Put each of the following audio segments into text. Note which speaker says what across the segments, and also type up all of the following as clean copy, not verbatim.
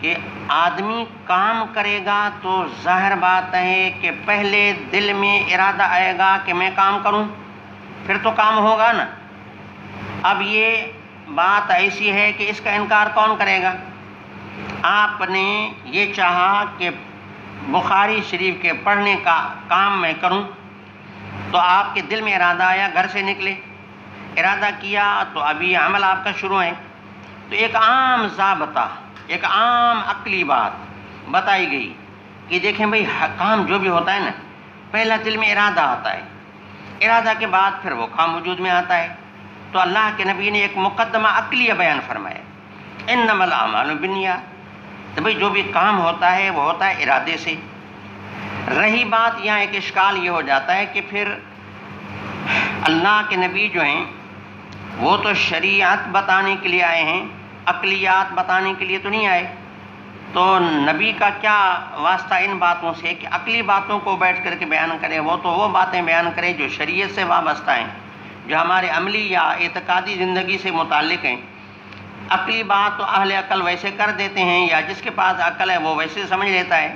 Speaker 1: کہ آدمی کام کرے گا تو ظاہر بات ہے کہ پہلے دل میں ارادہ آئے گا کہ میں کام کروں، پھر تو کام ہوگا نا۔ اب یہ بات ایسی ہے کہ اس کا انکار کون کرے گا؟ آپ نے یہ چاہا کہ بخاری شریف کے پڑھنے کا کام میں کروں، تو آپ کے دل میں ارادہ آیا، گھر سے نکلے، ارادہ کیا، تو ابھی عمل آپ کا شروع ہے۔ تو ایک عام ضابطہ، ایک عام عقلی بات بتائی گئی کہ دیکھیں بھئی کام جو بھی ہوتا ہے نا، پہلا دل میں ارادہ آتا ہے، ارادہ کے بعد پھر وہ کام وجود میں آتا ہے۔ تو اللہ کے نبی نے ایک مقدمہ عقلیہ بیان فرمایا، انما الاعمال بالنیات، تو بھئی جو بھی کام ہوتا ہے وہ ہوتا ہے ارادے سے۔ رہی بات یہاں ایک اشکال یہ ہو جاتا ہے کہ پھر اللہ کے نبی جو ہیں وہ تو شریعت بتانے کے لیے آئے ہیں، عقلیات بتانے کے لیے تو نہیں آئے، تو نبی کا کیا واسطہ ان باتوں سے کہ عقلی باتوں کو بیٹھ کر کے بیان کرے؟ وہ تو وہ باتیں بیان کرے جو شریعت سے وابستہ ہیں، جو ہمارے عملی یا اعتقادی زندگی سے متعلق ہیں۔ عقلی بات تو اہل عقل ویسے کر دیتے ہیں، یا جس کے پاس عقل ہے وہ ویسے سمجھ لیتا ہے۔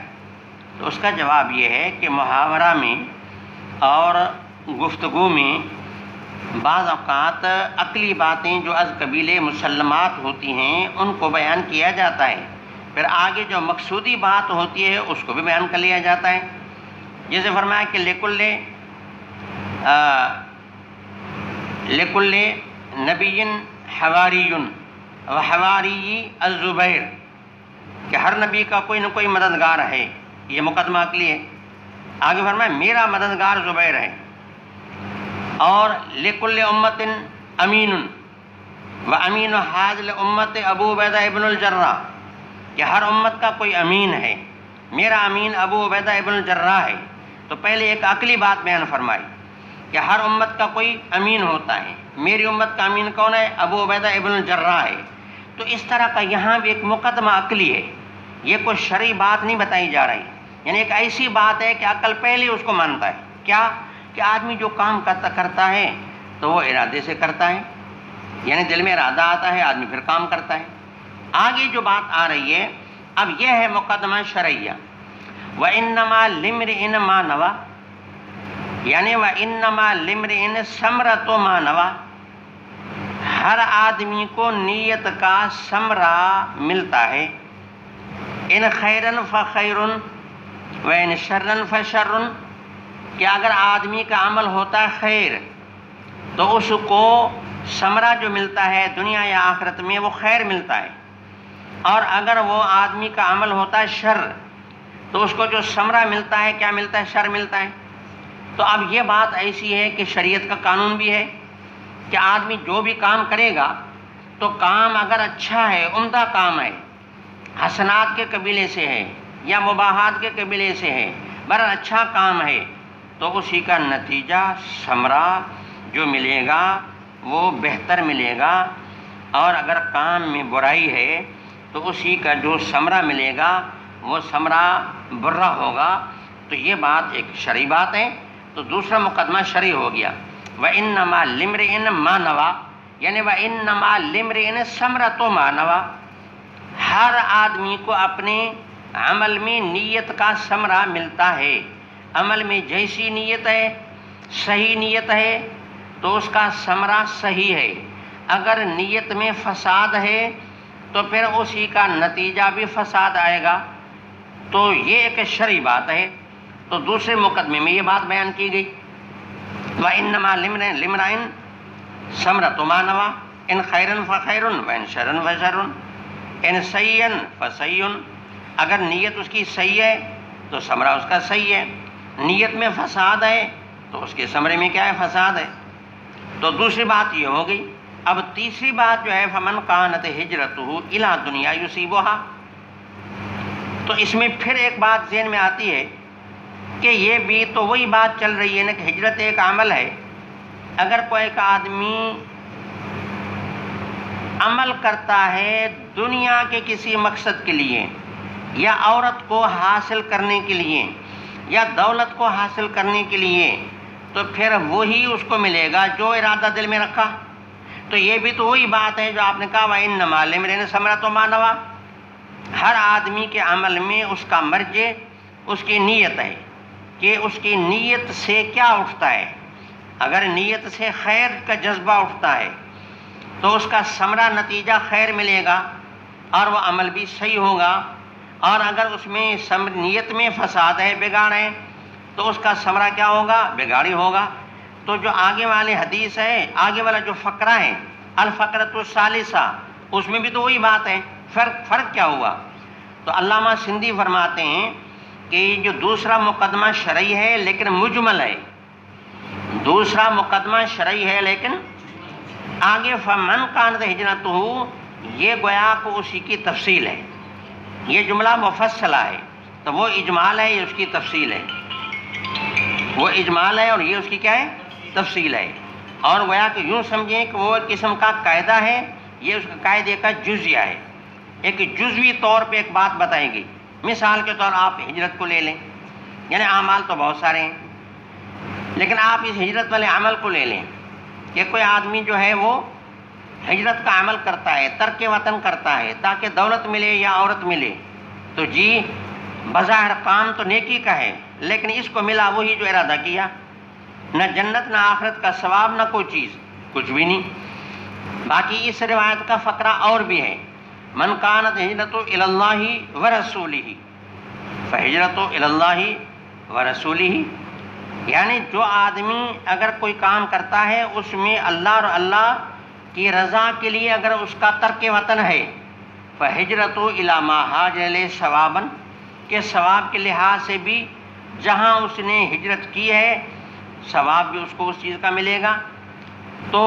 Speaker 1: تو اس کا جواب یہ ہے کہ محاورہ میں اور گفتگو میں بعض اوقات عقلی باتیں جو از قبیل مسلمات ہوتی ہیں ان کو بیان کیا جاتا ہے، پھر آگے جو مقصودی بات ہوتی ہے اس کو بھی بیان کر لیا جاتا ہے۔ جیسے فرمایا کہ لکل نبی حواری و حواری الزبیر، کہ ہر نبی کا کوئی نہ کوئی مددگار ہے، یہ مقدمہ عقلی ہے۔ آگے فرمایا میرا مددگار زبیر ہے۔ اور لکل امت امین و امین حاضل امت ابو عبیدہ ابن الجراح، کہ ہر امت کا کوئی امین ہے، میرا امین ابو عبیدہ ابن الجراح ہے۔ تو پہلے ایک عقلی بات بیان فرمائی کہ ہر امت کا کوئی امین ہوتا ہے، میری امت کا امین کون ہے؟ ابو عبیدہ ابن الجراح ہے۔ تو اس طرح کا یہاں بھی ایک مقدمہ عقلی ہے، یہ کوئی شرعی بات نہیں بتائی جا رہی، یعنی ایک ایسی بات ہے کہ عقل پہلے اس کو مانتا ہے، کیا کہ آدمی جو کام کرتا ہے تو وہ ارادے سے کرتا ہے، یعنی دل میں ارادہ آتا ہے، آدمی پھر کام کرتا ہے۔ آگے جو بات آ رہی ہے اب یہ ہے مقدمہ شرعیہ، وَإِنَّمَا لِامْرِئٍ مَا نَوَىٰ، یعنی وَإِنَّمَا لِامْرِئٍ ثَمْرَةُ مَا نَوَىٰ، ہر آدمی کو نیت کا ثمرہ ملتا ہے، ان خیرن فخیرن وَإِن شرن فشرن، کہ اگر آدمی کا عمل ہوتا ہے خیر تو اس کو ثمرہ جو ملتا ہے دنیا یا آخرت میں وہ خیر ملتا ہے، اور اگر وہ آدمی کا عمل ہوتا ہے شر تو اس کو جو ثمرہ ملتا ہے کیا ملتا ہے؟ شر ملتا ہے۔ تو اب یہ بات ایسی ہے کہ شریعت کا قانون بھی ہے کہ آدمی جو بھی کام کرے گا تو کام اگر اچھا ہے، عمدہ کام ہے، حسنات کے قبیلے سے ہے یا مباحات کے قبیلے سے ہے، بہرحال اچھا کام ہے، تو اسی کا نتیجہ ثمرہ جو ملے گا وہ بہتر ملے گا، اور اگر کام میں برائی ہے تو اسی کا جو ثمرہ ملے گا وہ ثمرہ برا ہوگا۔ تو یہ بات ایک شرعی بات ہے۔ تو دوسرا مقدمہ شرعی ہو گیا، وَإِنَّمَا لِامْرِئٍ مَا نَوَىٰ، یعنی وَإِنَّمَا لِامْرِئٍ ثَمْرَةُ مَا نَوَىٰ، ہر آدمی کو اپنے عمل میں نیت کا ثمرہ ملتا ہے۔ عمل میں جیسی نیت ہے، صحیح نیت ہے تو اس کا ثمرہ صحیح ہے، اگر نیت میں فساد ہے تو پھر اسی کا نتیجہ بھی فساد آئے گا۔ تو یہ ایک شرعی بات ہے۔ تو دوسرے مقدمے میں یہ بات بیان کی گئی، وَإِنَّمَا لِامْرِئٍ ثَمْرَةُ مَا نَوَىٰ إِنْ خَيْرًا فَخَيْرٌ وَإِنْ شَرًّا فَشَرٌ إِنْ سَيًّا فَسَيٌّ، اگر نیت اس کی صحیح ہے تو ثمرہ اس کا صحیح ہے، نیت میں فساد ہے تو اس کے ثمرے میں کیا ہے؟ فساد ہے۔ تو دوسری بات یہ ہو گئی۔ اب تیسری بات جو ہے فَمَنْ كَانَتْ هِجْرَتُهُ إِلَىٰ دُنْيَا يُصِيبُهَا، تو اس میں پھر ایک بات ذہن میں آتی ہے کہ یہ بھی تو وہی بات چل رہی ہے نا کہ ہجرت ایک عمل ہے۔ اگر کوئی ایک آدمی عمل کرتا ہے دنیا کے کسی مقصد کے لیے، یا عورت کو حاصل کرنے کے لیے، یا دولت کو حاصل کرنے کے لیے، تو پھر وہی اس کو ملے گا جو ارادہ دل میں رکھا۔ تو یہ بھی تو وہی بات ہے جو آپ نے کہا وَإِنَّمَا لِامْرِئٍ ثَمْرَةُ مَا نَوَىٰ، ہر آدمی کے عمل میں اس کا مرجع اس کی نیت ہے کہ اس کی نیت سے کیا اٹھتا ہے. اگر نیت سے خیر کا جذبہ اٹھتا ہے تو اس کا ثمرہ نتیجہ خیر ملے گا اور وہ عمل بھی صحیح ہوگا. اور اگر اس میں نیت میں فساد ہے، بگاڑ ہے، تو اس کا ثمرہ کیا ہوگا؟ بگاڑی ہوگا. تو جو آگے والے حدیث ہے، آگے والا جو فقرہ ہے الفقرۃ الثالثہ، اس میں بھی تو وہی بات ہے. فرق کیا ہوا؟ تو علامہ سندھی فرماتے ہیں کہ جو دوسرا مقدمہ شرعی ہے لیکن مجمل ہے، دوسرا مقدمہ شرعی ہے لیکن آگے فمن کانت ہجرتہ، یہ گویا کو اسی کی تفصیل ہے. یہ جملہ مفصلہ ہے تو وہ اجمال ہے، یہ اس کی تفصیل ہے. وہ اجمال ہے اور یہ اس کی کیا ہے؟ تفصیل ہے. اور گویا کہ یوں سمجھیں کہ وہ ایک قسم کا قاعدہ ہے، یہ اس کا قاعدے کا جزیہ ہے. ایک جزوی طور پہ ایک بات بتائیں گی. مثال کے طور آپ ہجرت کو لے لیں، یعنی اعمال تو بہت سارے ہیں، لیکن آپ اس ہجرت والے عمل کو لے لیں کہ کوئی آدمی جو ہے وہ ہجرت کا عمل کرتا ہے، ترک وطن کرتا ہے تاکہ دولت ملے یا عورت ملے. تو جی بظاہر کام تو نیکی کا ہے، لیکن اس کو ملا وہی جو ارادہ کیا. نہ جنت نہ آخرت کا ثواب نہ کوئی چیز، کچھ بھی نہیں. باقی اس روایت کا فقرہ اور بھی ہے، من کانت ہجرتہ الی اللہ ورسولہ فہجرتہ الی اللہ ورسولہ. یعنی جو آدمی اگر کوئی کام کرتا ہے اس میں اللہ اور اللہ کی رضا کے لیے اگر اس کا ترک وطن ہے، فہجرتہ الی ما ہاجر الیہ ثوابا، کہ ثواب کے لحاظ سے بھی جہاں اس نے ہجرت کی ہے ثواب بھی اس کو اس چیز کا ملے گا. تو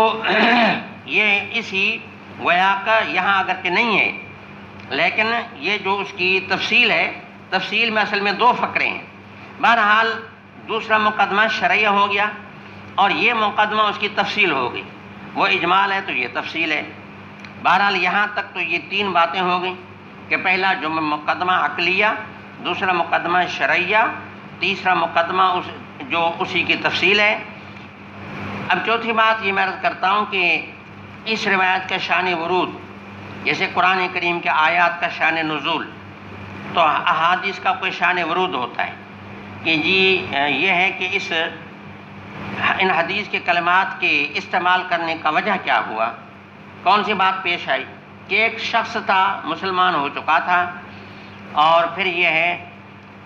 Speaker 1: یہ اسی گویا کا یہاں اگر کہ نہیں ہے، لیکن یہ جو اس کی تفصیل ہے، تفصیل میں اصل میں دو فقرے ہیں. بہرحال دوسرا مقدمہ شرعیہ ہو گیا اور یہ مقدمہ اس کی تفصیل ہو گئی. وہ اجمال ہے تو یہ تفصیل ہے. بہرحال یہاں تک تو یہ تین باتیں ہو گئیں کہ پہلا جو مقدمہ عقلیہ، دوسرا مقدمہ شرعیہ، تیسرا مقدمہ جو اسی کی تفصیل ہے. اب چوتھی بات یہ میں عرض کرتا ہوں کہ اس روایت کا شان ورود، جیسے قرآن کریم کے آیات کا شان نزول، تو احادیث کا کوئی شان ورود ہوتا ہے کہ جی یہ ہے کہ ان حدیث کے کلمات کے استعمال کرنے کا وجہ کیا ہوا. کون سی بات پیش آئی کہ ایک شخص تھا، مسلمان ہو چکا تھا، اور پھر یہ ہے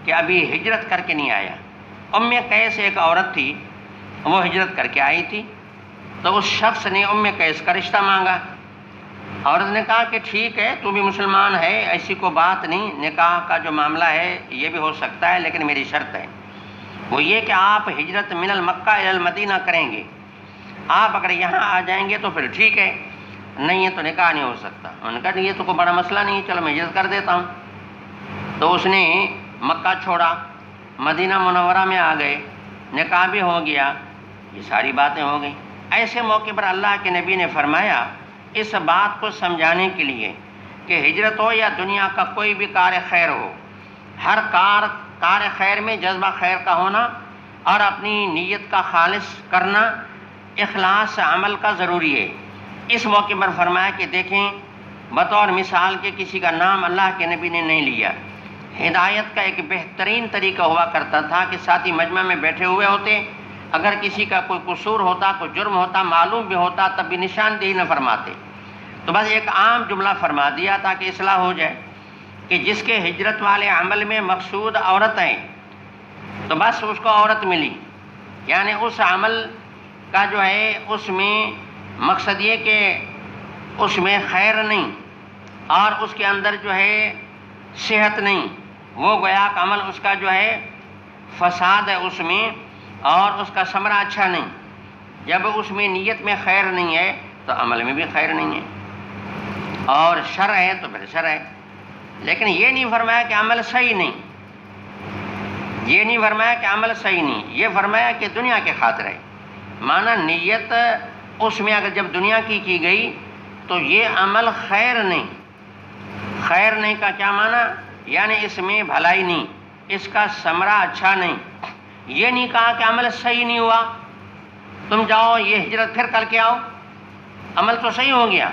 Speaker 1: کہ ابھی ہجرت کر کے نہیں آیا. قیس ایک عورت تھی، وہ ہجرت کر کے آئی تھی، تو اس شخص نے قیس کا رشتہ مانگا. عورت نے کہا کہ ٹھیک ہے، تو بھی مسلمان ہے، ایسی کوئی بات نہیں، نکاح کا جو معاملہ ہے یہ بھی ہو سکتا ہے، لیکن میری شرط ہے وہ یہ کہ آپ ہجرت من المکہ الی المدینہ کریں گے. آپ اگر یہاں آ جائیں گے تو پھر ٹھیک ہے، نہیں ہے تو نکاح نہیں ہو سکتا. انہوں نے کہا یہ تو کوئی بڑا مسئلہ نہیں، چلو میں ہجرت کر دیتا ہوں. تو اس نے مکہ چھوڑا، مدینہ منورہ میں آ گئے، نکاح بھی ہو گیا، یہ ساری باتیں ہو گئیں. ایسے موقع پر اللہ کے نبی نے فرمایا اس بات کو سمجھانے کے لیے کہ ہجرت ہو یا دنیا کا کوئی بھی کار خیر ہو، ہر کار خیر میں جذبہ خیر کا ہونا اور اپنی نیت کا خالص کرنا، اخلاص عمل کا ضروری ہے. اس موقع پر فرمایا کہ دیکھیں بطور مثال کے کسی کا نام اللہ کے نبی نے نہیں لیا. ہدایت کا ایک بہترین طریقہ ہوا کرتا تھا کہ ساتھی مجمع میں بیٹھے ہوئے ہوتے، اگر کسی کا کوئی قصور ہوتا، کوئی جرم ہوتا، معلوم بھی ہوتا، تب بھی نشاندہی نہ فرماتے. تو بس ایک عام جملہ فرما دیا تاکہ اصلاح ہو جائے کہ جس کے ہجرت والے عمل میں مقصود عورت ہے تو بس اس کو عورت ملی. یعنی اس عمل کا جو ہے اس میں مقصد یہ کہ اس میں خیر نہیں اور اس کے اندر جو ہے صحت نہیں، وہ گویا کہ عمل اس کا جو ہے فساد ہے اس میں اور اس کا ثمرہ اچھا نہیں. جب اس میں نیت میں خیر نہیں ہے تو عمل میں بھی خیر نہیں ہے، اور شر ہے تو پھر شر ہے. لیکن یہ نہیں فرمایا کہ عمل صحیح نہیں، یہ نہیں فرمایا کہ عمل صحیح نہیں، یہ فرمایا کہ دنیا کے خاطر ہے. معنی نیت اس میں اگر جب دنیا کی گئی تو یہ عمل خیر نہیں. خیر نہیں کا کیا معنی؟ یعنی اس میں بھلائی نہیں، اس کا ثمرہ اچھا نہیں. یہ نہیں کہا کہ عمل صحیح نہیں ہوا، تم جاؤ یہ ہجرت پھر کر کے آؤ، عمل تو صحیح ہو گیا،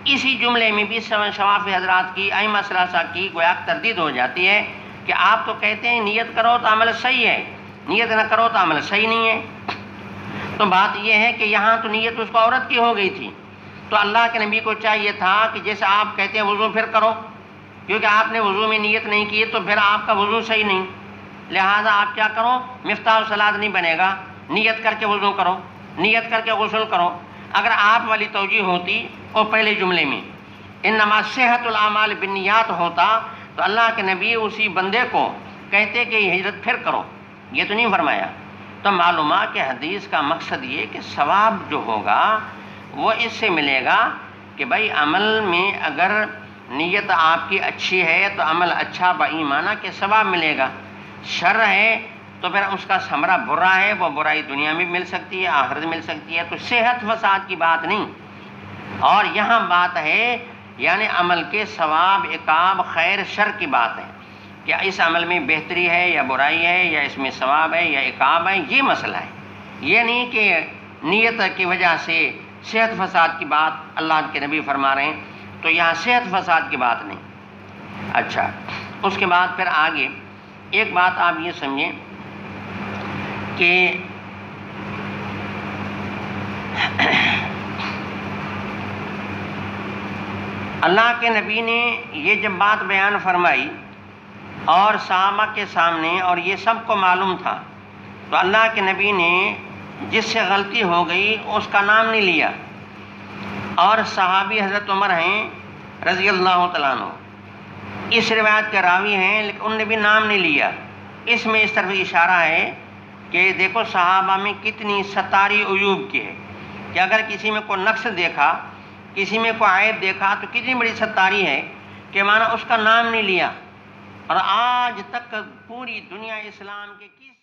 Speaker 1: اسی جملے میں بھی شوافی حضرات کی، ائمہ ثلاثہ کی گویا تردید ہو جاتی ہے کہ آپ تو کہتے ہیں نیت کرو تو عمل صحیح ہے، نیت نہ کرو تو عمل صحیح نہیں ہے۔ تو بات یہ ہے کہ یہاں تو نیت اس کو عورت کی ہو گئی تھی، تو اللہ کے نبی کو چاہیے تھا کہ جیسے آپ کہتے ہیں وضو پھر کرو، کیونکہ آپ نے وضو میں نیت نہیں کی تو پھر آپ کا وضو صحیح نہیں، لہٰذا آپ کیا کرو، مفتاح الصلاۃ نہیں بنے گا، نیت کر کے وضو کرو، نیت کر کے غسل کرو۔ اگر آپ والی توجہ ہوتی اور پہلے جملے میں انما صحت الاعمال بالنیات ہوتا تو اللہ کے نبی اسی بندے کو کہتے کہ ہجرت پھر کرو، یہ تو نہیں فرمایا۔ تو معلومات کہ حدیث کا مقصد یہ کہ ثواب جو ہوگا وہ اس سے ملے گا کہ بھائی عمل میں اگر نیت آپ کی اچھی ہے تو عمل اچھا بایمانہ کے ثواب ملے گا، شر ہے تو پھر اس کا ثمرہ برا ہے، وہ برائی دنیا میں مل سکتی ہے، آخرت مل سکتی ہے۔ تو صحت فساد کی بات نہیں، اور یہاں بات ہے یعنی عمل کے ثواب، عقاب، خیر، شر کی بات ہے کہ اس عمل میں بہتری ہے یا برائی ہے، یا اس میں ثواب ہے یا عقاب ہے، یہ مسئلہ ہے۔ یہ نہیں کہ نیت کی وجہ سے صحت فساد کی بات اللہ کے نبی فرما رہے ہیں، تو یہاں صحت فساد کی بات نہیں۔ اچھا، اس کے بعد پھر آگے ایک بات آپ یہ سمجھیں کہ اللہ کے نبی نے یہ جب بات بیان فرمائی اور صحابہ کے سامنے اور یہ سب کو معلوم تھا، تو اللہ کے نبی نے جس سے غلطی ہو گئی اس کا نام نہیں لیا، اور صحابی حضرت عمر ہیں رضی اللہ تعالیٰ عنہ، اس روایت کے راوی ہیں لیکن ان نے بھی نام نہیں لیا۔ اس میں اس طرف اشارہ ہے کہ دیکھو صحابہ میں کتنی ستاری عیوب کی ہے کہ اگر کسی میں کوئی نقص دیکھا، کسی میں کوئی عیب دیکھا تو کتنی بڑی ستاری ہے کہ مانا اس کا نام نہیں لیا، اور آج تک پوری دنیا اسلام کے کس